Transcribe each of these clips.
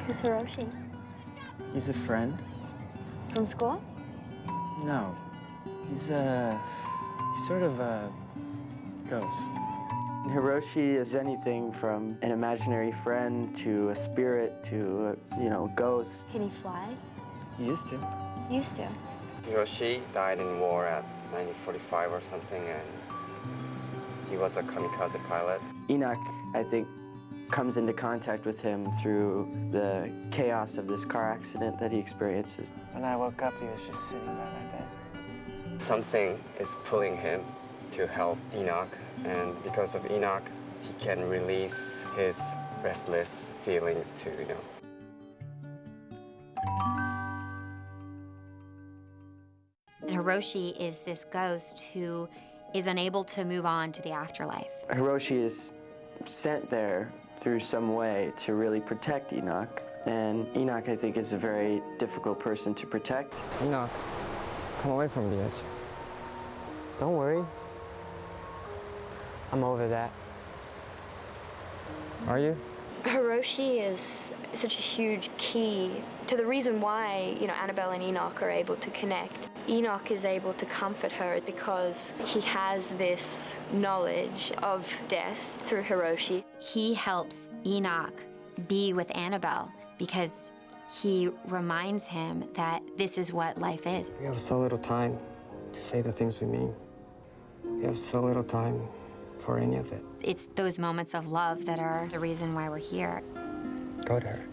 Who's Hiroshi? He's a friend. From school? No. He's sort of a ghost. Hiroshi is anything from an imaginary friend to a spirit to a ghost. Can he fly? He used to. Used to. Hiroshi died in war at 1945 or something, and he was a kamikaze pilot. Enoch, I think, comes into contact with him through the chaos of this car accident that he experiences. When I woke up, he was just sitting by my bed. Something is pulling him to help Enoch, and because of Enoch, he can release his restless feelings too, And Hiroshi is this ghost who is unable to move on to the afterlife. Hiroshi is sent there through some way to really protect Enoch. And Enoch, I think, is a very difficult person to protect. Enoch, come away from the edge. Don't worry. I'm over that. Are you? Hiroshi is such a huge key to the reason why, Annabelle and Enoch are able to connect. Enoch is able to comfort her because he has this knowledge of death through Hiroshi. He helps Enoch be with Annabelle because he reminds him that this is what life is. We have so little time to say the things we mean. We have so little time for any of it. It's those moments of love that are the reason why we're here. Go to her.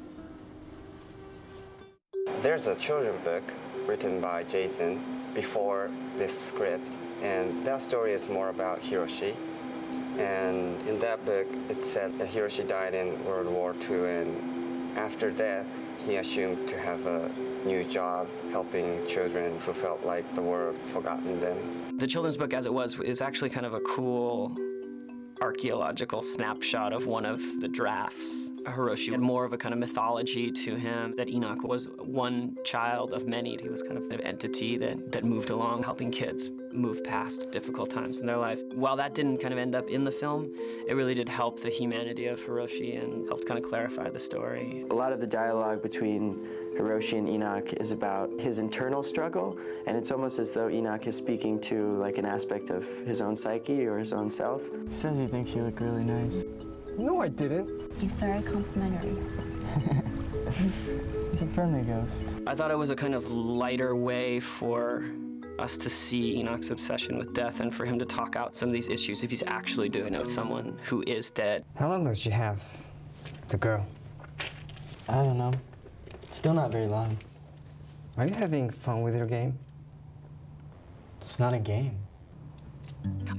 There's a children's book written by Jason before this script, and that story is more about Hiroshi. And in that book, it said that Hiroshi died in World War II, and after death, he assumed to have a new job helping children who felt like the world forgotten them. The children's book, as it was, is actually kind of a cool archaeological snapshot of one of the drafts. Hiroshi had more of a kind of mythology to him, that Enoch was one child of many. He was kind of an entity that moved along, helping kids move past difficult times in their life. While that didn't kind of end up in the film, it really did help the humanity of Hiroshi and helped kind of clarify the story. A lot of the dialogue between Hiroshi and Enoch is about his internal struggle, and it's almost as though Enoch is speaking to like an aspect of his own psyche or his own self. He says he thinks you look really nice. No, I didn't. He's very complimentary. He's a friendly ghost. I thought it was a kind of lighter way for us to see Enoch's obsession with death and for him to talk out some of these issues if he's actually doing it with someone who is dead. How long does she have, the girl? I don't know. Still not very long. Are you having fun with your game? It's not a game.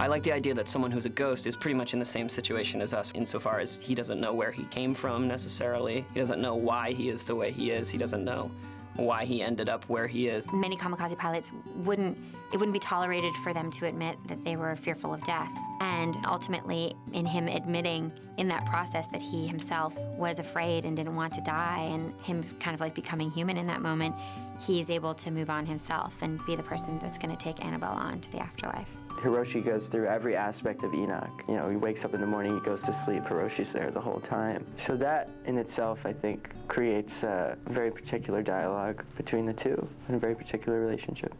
I like the idea that someone who's a ghost is pretty much in the same situation as us insofar as he doesn't know where he came from necessarily. He doesn't know why he is the way he is. He doesn't know why he ended up where he is. Many kamikaze pilots it wouldn't be tolerated for them to admit that they were fearful of death. And ultimately, in him admitting in that process that he himself was afraid and didn't want to die, and him kind of like becoming human in that moment, he's able to move on himself and be the person that's going to take Annabelle on to the afterlife. Hiroshi goes through every aspect of Enoch. He wakes up in the morning, he goes to sleep, Hiroshi's there the whole time. So that in itself, I think, creates a very particular dialogue between the two and a very particular relationship.